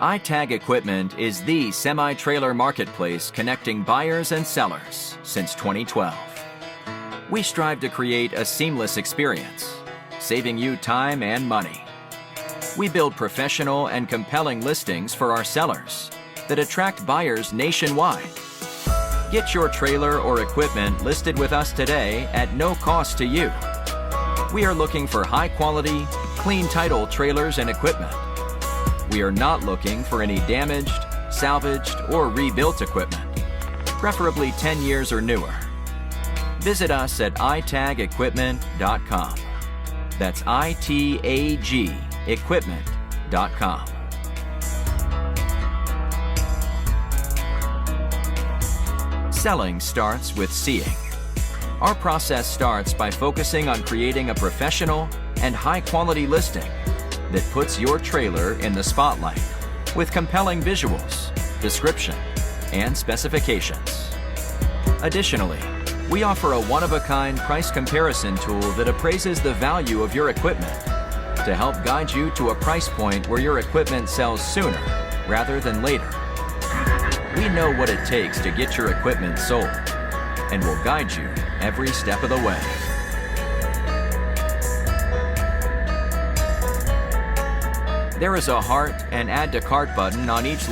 iTag Equipment is the semi-trailer marketplace connecting buyers and sellers since 2012. We strive to create a seamless experience, saving you time and money. We build professional and compelling listings for our sellers that attract buyers nationwide. Get your trailer or equipment listed with us today at no cost to you. We are looking for high-quality, clean title trailers and equipment. We are not looking for any damaged, salvaged, or rebuilt equipment, preferably 10 years or newer. Visit us at itagequipment.com. That's ITAG equipment.com. Selling starts with seeing. Our process starts by focusing on creating a professional and high-quality listing that puts your trailer in the spotlight with compelling visuals, description, and specifications. Additionally, we offer a one-of-a-kind price comparison tool that appraises the value of your equipment to help guide you to a price point where your equipment sells sooner rather than later. We know what it takes to get your equipment sold and will guide you every step of the way. There is a heart and add to cart button on each